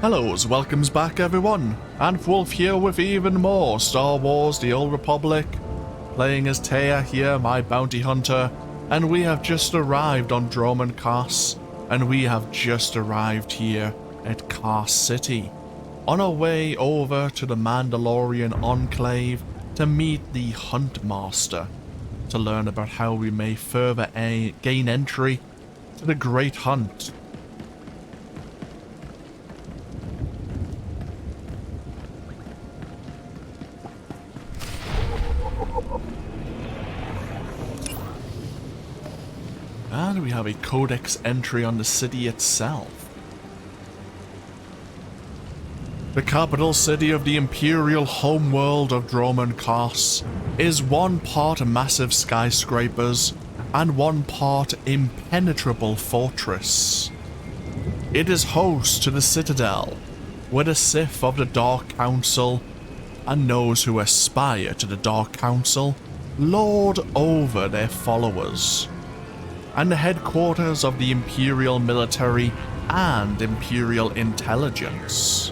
Hellos, welcomes back everyone, and Wolf here with even more Star Wars The Old Republic, playing as Theia here, my bounty hunter, and we have just arrived on Dromund Kaas, and we have just arrived here at Kaas City, on our way over to the Mandalorian Enclave to meet the Hunt Master, to learn about how we may further gain entry to the Great Hunt. And we have a codex entry on the city itself. The capital city of the imperial homeworld of Dromund Kaas is one part massive skyscrapers and one part impenetrable fortress. It is host to the Citadel, where the Sith of the Dark Council and those who aspire to the Dark Council lord over their followers, and the headquarters of the Imperial military and Imperial intelligence.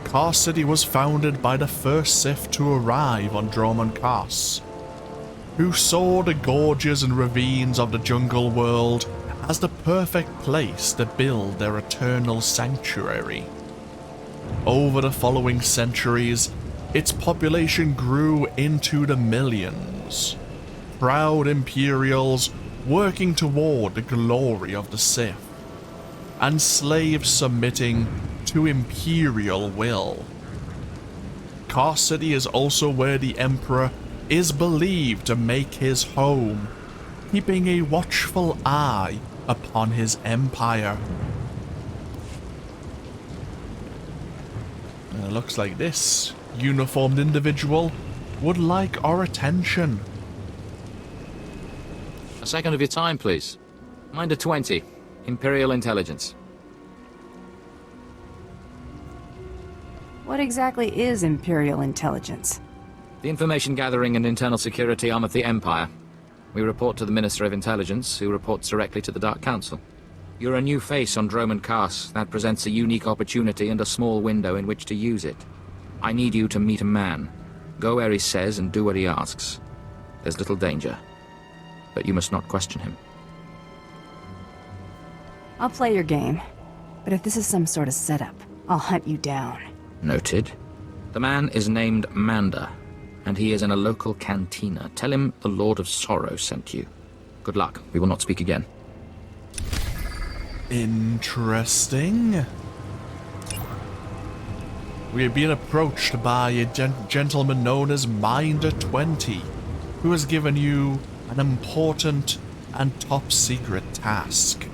Kaas City was founded by the first Sith to arrive on Dromund Kaas, who saw the gorges and ravines of the jungle world as the perfect place to build their eternal sanctuary. Over the following centuries, its population grew into the millions. Proud Imperials working toward the glory of the Sith, and slaves submitting to Imperial will. Kaas City is also where the Emperor is believed to make his home, keeping a watchful eye upon his empire. And it looks like this uniformed individual would like our attention. A second of your time, please. Minder 20, Imperial Intelligence. What exactly is Imperial Intelligence? The information gathering and internal security arm of the Empire. We report to the Minister of Intelligence, who reports directly to the Dark Council. You're a new face on Dromund Kaas. That presents a unique opportunity and a small window in which to use it. I need you to meet a man. Go where he says and do what he asks. There's little danger, but you must not question him. I'll play your game, but if this is some sort of setup, I'll hunt you down. Noted. The man is named Manda, and he is in a local cantina. Tell him the Lord of Sorrow sent you. Good luck. We will not speak again. Interesting. We are being approached by a gentleman known as Minder 20, who has given you an important and top secret task.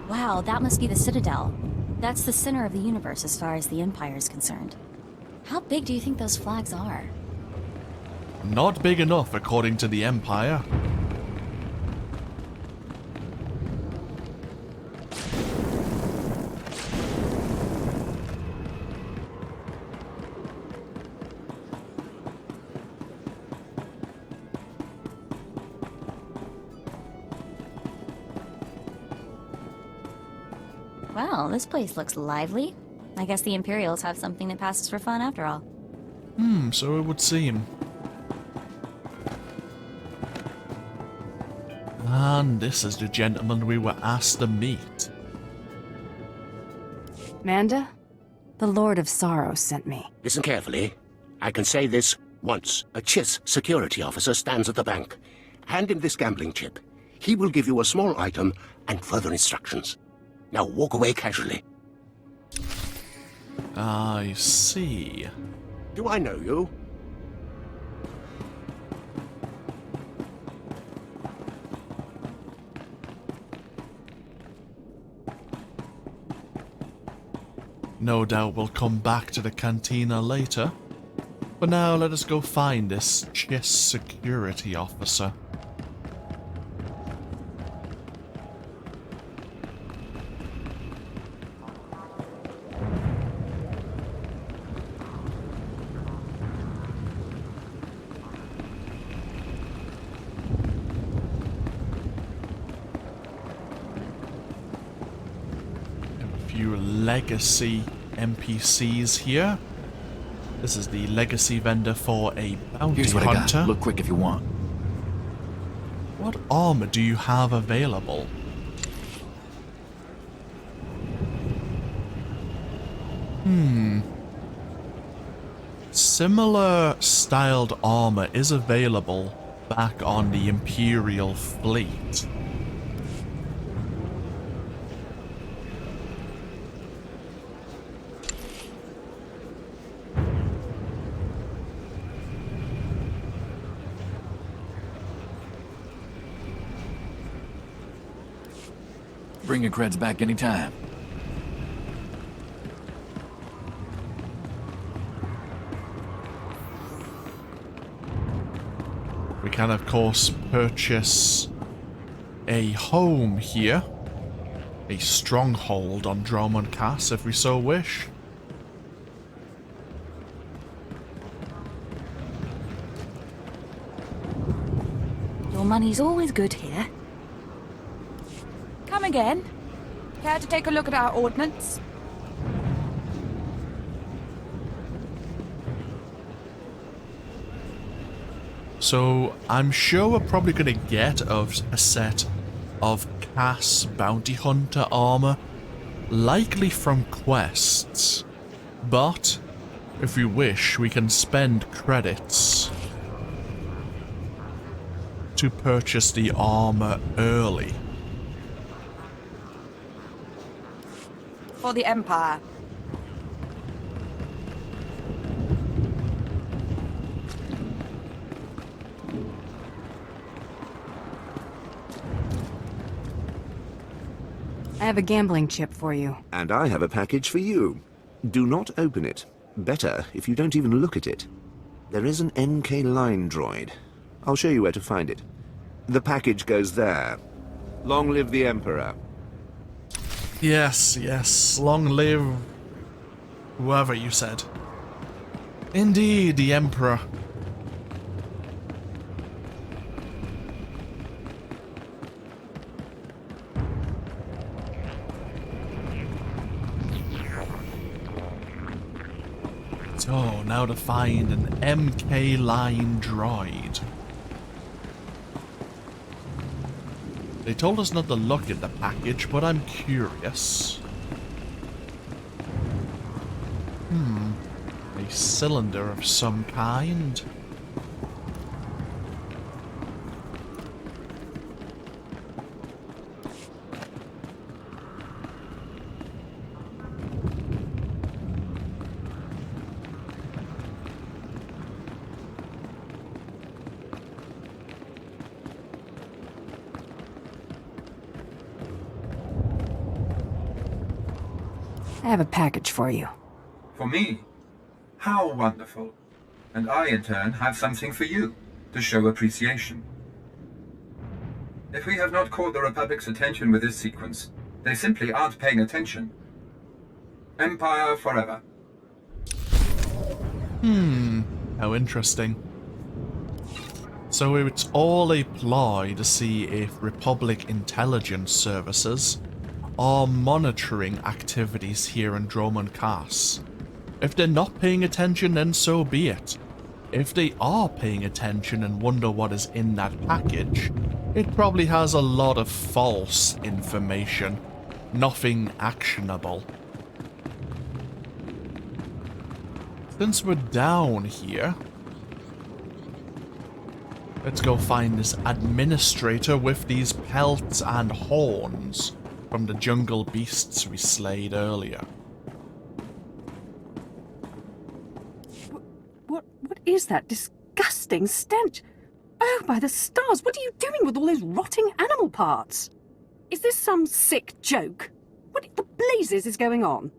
Wow, that must be the Citadel. That's the center of the universe as far as the Empire is concerned. How big do you think those flags are? Not big enough, according to the Empire. Well, this place looks lively. I guess the Imperials have something that passes for fun after all. So it would seem. And this is the gentleman we were asked to meet. Manda? The Lord of Sorrow sent me. Listen carefully. I can say this once. A Chiss security officer stands at the bank. Hand him this gambling chip. He will give you a small item and further instructions. Now walk away casually. I see. Do I know you? No doubt we'll come back to the cantina later. But now let us go find this Chiss security officer. few legacy NPCs here. This is the legacy vendor for a bounty Here's what hunter. I got. Look quick if you want. What armor do you have available? Similar styled armor is available back on the Imperial fleet. Bring your creds back anytime. We can, of course, purchase a home here. A stronghold on Dromund Kaas, if we so wish. Your money's always good here. Come again. Care to take a look at our ordnance? So, I'm sure we're probably going to get a set of Kaas bounty hunter armor, likely from quests. But, if we wish, we can spend credits to purchase the armor early. For the Empire. I have a gambling chip for you. And I have a package for you. Do not open it. Better if you don't even look at it. There is an NK line droid. I'll show you where to find it. The package goes there. Long live the Emperor. Yes, yes, long live whoever you said. Indeed, the Emperor. So, now to find an MK line droid. They told us not to look at the package, but I'm curious. A cylinder of some kind. I have a package for you. For me? How wonderful. And I, in turn, have something for you, to show appreciation. If we have not caught the Republic's attention with this sequence, they simply aren't paying attention. Empire forever. How interesting. So it's all a ploy to see if Republic intelligence services are monitoring activities here in Dromund Kaas. If they're not paying attention, then so be it. If they are paying attention and wonder what is in that package, it probably has a lot of false information. Nothing actionable. Since we're down here, let's go find this administrator with these pelts and horns from the jungle beasts we slayed earlier. What is that disgusting stench? Oh, by the stars, what are you doing with all those rotting animal parts? Is this some sick joke? What the blazes is going on?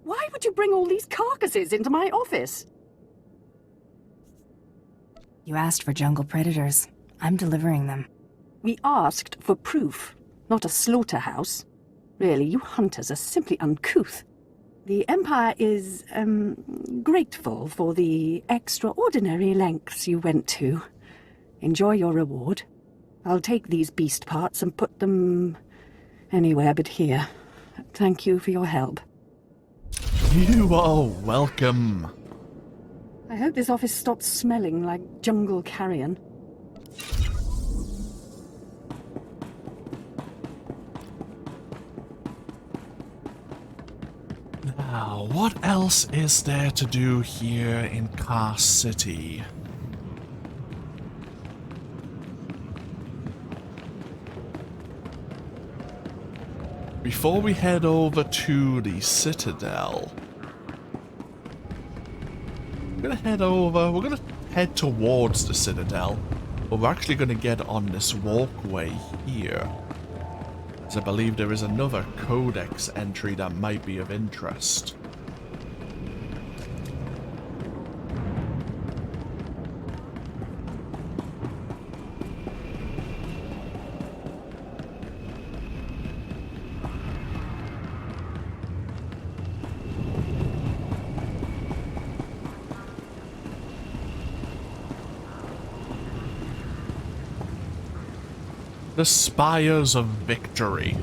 Why would you bring all these carcasses into my office? You asked for jungle predators. I'm delivering them. We asked for proof, not a slaughterhouse. Really, you hunters are simply uncouth. The Empire is, grateful for the extraordinary lengths you went to. Enjoy your reward. I'll take these beast parts and put them anywhere but here. Thank you for your help. You are welcome. I hope this office stops smelling like jungle carrion. Now, what else is there to do here in Kaas City? Before we head over to the Citadel, we're gonna head towards the Citadel, but we're actually gonna get on this walkway here, as I believe there is another codex entry that might be of interest. The Spires of Victory.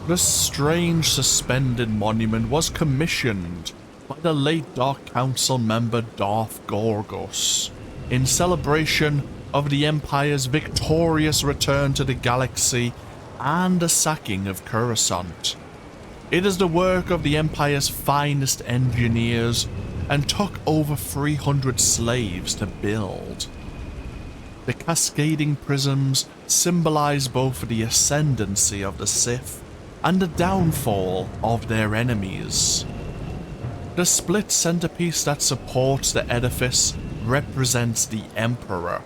This strange suspended monument was commissioned by the late Dark Council member Darth Gorgos in celebration of the Empire's victorious return to the galaxy and the sacking of Coruscant. It is the work of the Empire's finest engineers and took over 300 slaves to build. The cascading prisms symbolize both the ascendancy of the Sith and the downfall of their enemies. The split centerpiece that supports the edifice represents the Emperor.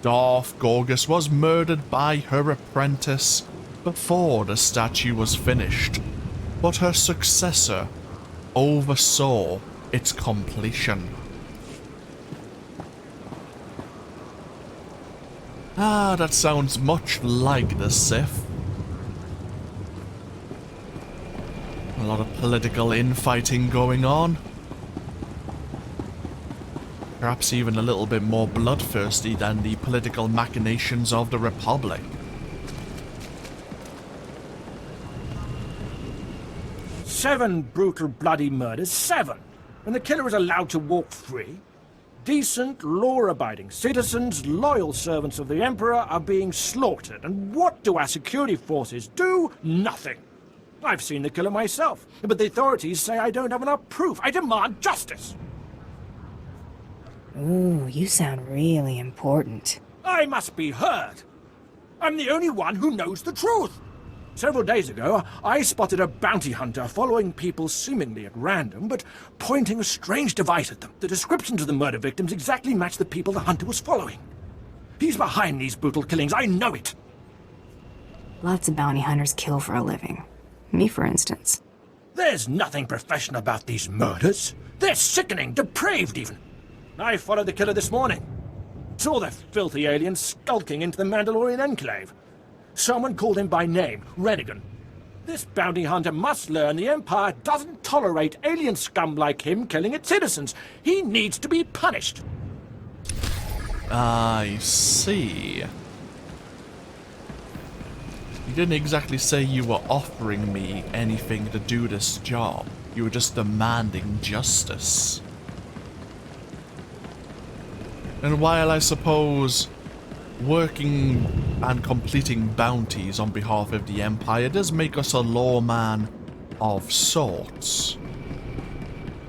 Darth Gorgas was murdered by her apprentice before the statue was finished, but her successor oversaw its completion. Ah, that sounds much like the Sith. A lot of political infighting going on. Perhaps even a little bit more bloodthirsty than the political machinations of the Republic. Seven brutal, bloody murders. 7! And the killer is allowed to walk free? Decent, law-abiding citizens, loyal servants of the Emperor are being slaughtered. And what do our security forces do? Nothing. I've seen the killer myself, but the authorities say I don't have enough proof. I demand justice. Ooh, you sound really important. I must be heard. I'm the only one who knows the truth. Several days ago, I spotted a bounty hunter following people seemingly at random, but pointing a strange device at them. The descriptions of the murder victims exactly match the people the hunter was following. He's behind these brutal killings, I know it. Lots of bounty hunters kill for a living. Me, for instance. There's nothing professional about these murders. They're sickening, depraved even. I followed the killer this morning. Saw the filthy alien skulking into the Mandalorian Enclave. Someone called him by name, Renegan. This bounty hunter must learn the Empire doesn't tolerate alien scum like him killing its citizens. He needs to be punished. I see. You didn't exactly say you were offering me anything to do this job. You were just demanding justice. And while I suppose working and completing bounties on behalf of the Empire does make us a lawman of sorts,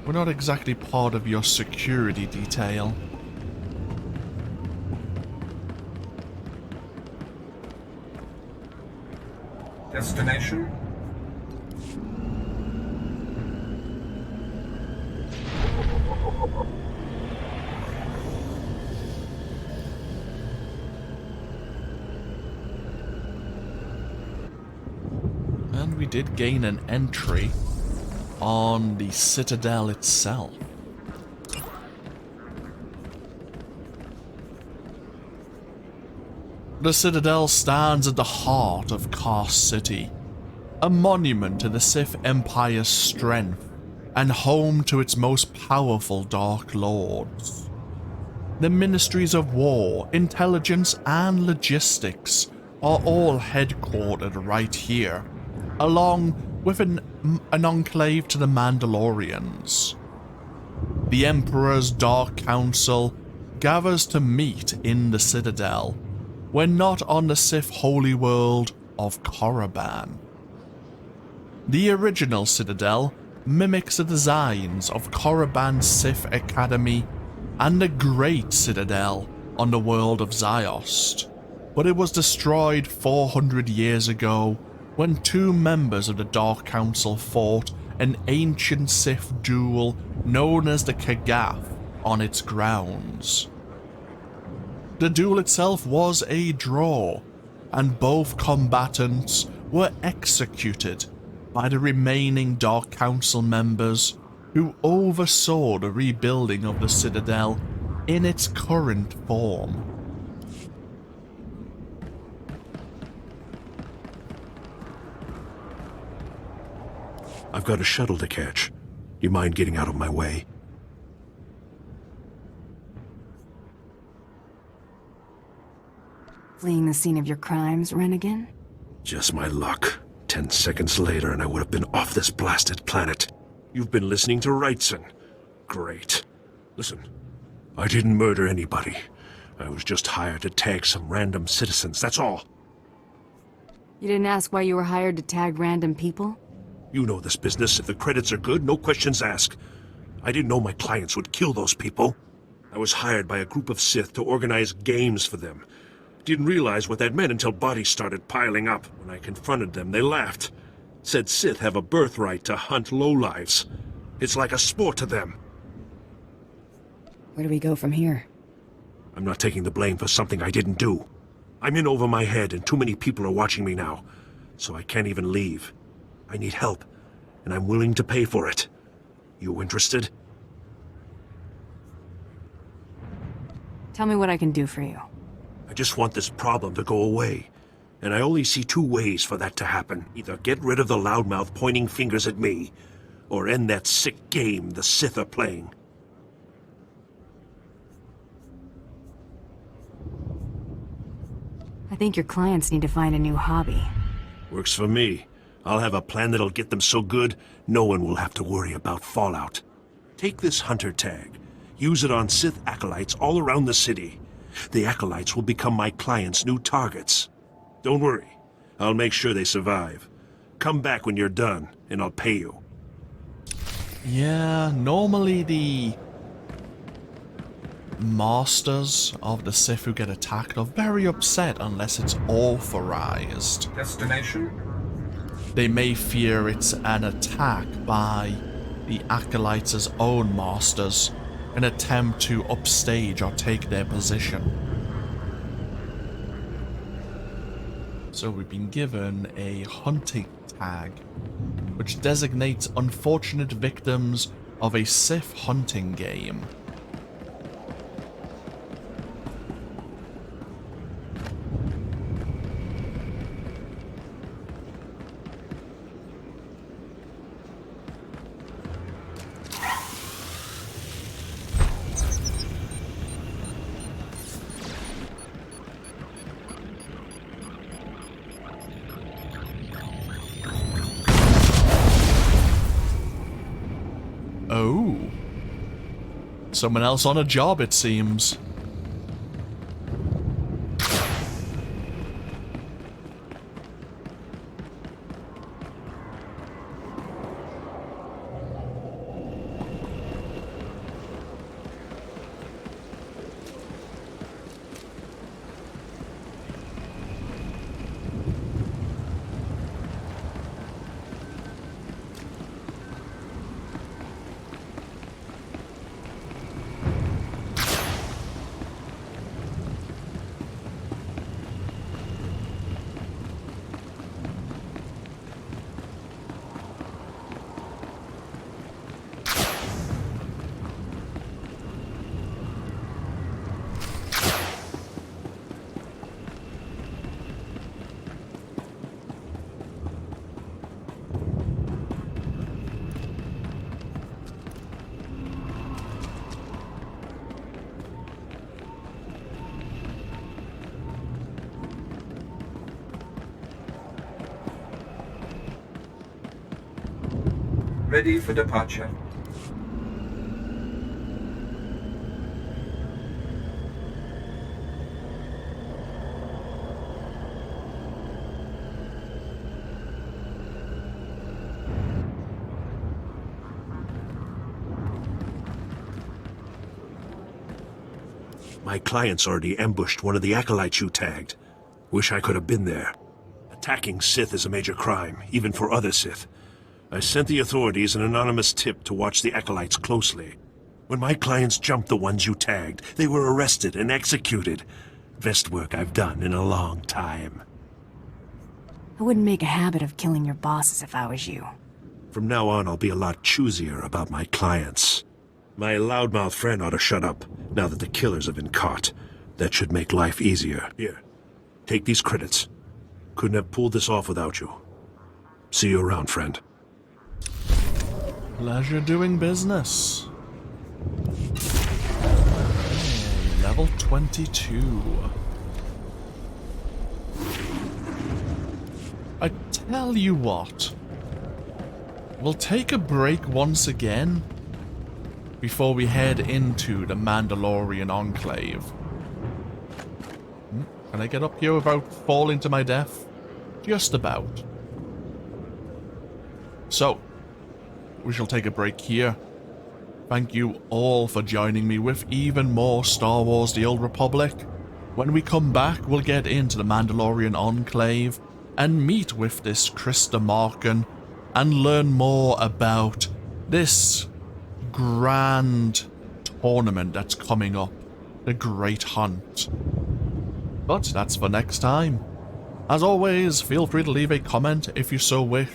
we're not exactly part of your security detail. Destination? And we did gain an entry on the Citadel itself. The Citadel stands at the heart of Kaas City, a monument to the Sith Empire's strength and home to its most powerful Dark Lords. The Ministries of War, Intelligence and Logistics are all headquartered right here, along with an enclave to the Mandalorians. The Emperor's Dark Council gathers to meet in the Citadel, when not on the Sith holy world of Korriban. The original Citadel mimics the designs of Korriban's Sith Academy and the Great Citadel on the world of Ziost, but it was destroyed 400 years ago when two members of the Dark Council fought an ancient Sith duel known as the Kagath on its grounds. The duel itself was a draw, and both combatants were executed by the remaining Dark Council members who oversaw the rebuilding of the Citadel in its current form. I've got a shuttle to catch. You mind getting out of my way? Fleeing the scene of your crimes, Renegade? Just my luck. 10 seconds later and I would have been off this blasted planet. You've been listening to Wrightson. Great. Listen, I didn't murder anybody. I was just hired to tag some random citizens, that's all. You didn't ask why you were hired to tag random people? You know this business. If the credits are good, no questions asked. I didn't know my clients would kill those people. I was hired by a group of Sith to organize games for them. Didn't realize what that meant until bodies started piling up. When I confronted them, they laughed. Said Sith have a birthright to hunt lowlives. It's like a sport to them. Where do we go from here? I'm not taking the blame for something I didn't do. I'm in over my head and too many people are watching me now, so I can't even leave. I need help, and I'm willing to pay for it. You interested? Tell me what I can do for you. I just want this problem to go away. And I only see two ways for that to happen. Either get rid of the loudmouth pointing fingers at me, or end that sick game the Sith are playing. I think your clients need to find a new hobby. Works for me. I'll have a plan that'll get them so good, no one will have to worry about fallout. Take this hunter tag. Use it on Sith acolytes all around the city. The acolytes will become my clients' new targets. Don't worry. I'll make sure they survive. Come back when you're done, and I'll pay you. Yeah, normally the masters of the Sith who get attacked are very upset unless it's authorized. Destination? They may fear it's an attack by the Acolytes' own masters, an attempt to upstage or take their position. So we've been given a hunting tag, which designates unfortunate victims of a Sith hunting game. Oh. Someone else on a job, it seems. ready for departure. My client's already ambushed one of the acolytes you tagged. Wish I could have been there. Attacking Sith is a major crime, even for other Sith. I sent the authorities an anonymous tip to watch the acolytes closely. When my clients jumped the ones you tagged, they were arrested and executed. Best work I've done in a long time. I wouldn't make a habit of killing your bosses if I was you. From now on, I'll be a lot choosier about my clients. My loudmouth friend ought to shut up, now that the killers have been caught. That should make life easier. Here, take these credits. Couldn't have pulled this off without you. See you around, friend. Pleasure doing business. Okay, level 22. I tell you what. We'll take a break once again before we head into the Mandalorian Enclave. Can I get up here without falling to my death? Just about. So, we shall take a break here. Thank you all for joining me with even more Star Wars The Old Republic. When we come back, we'll get into the Mandalorian Enclave and meet with this Krista Markin and learn more about this grand tournament that's coming up, the Great Hunt. But that's for next time. As always, feel free to leave a comment if you so wish,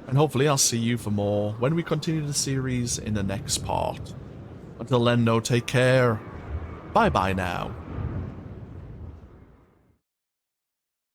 and hopefully I'll see you for more when we continue the series in the next part. Until then, though, take care. Bye bye now.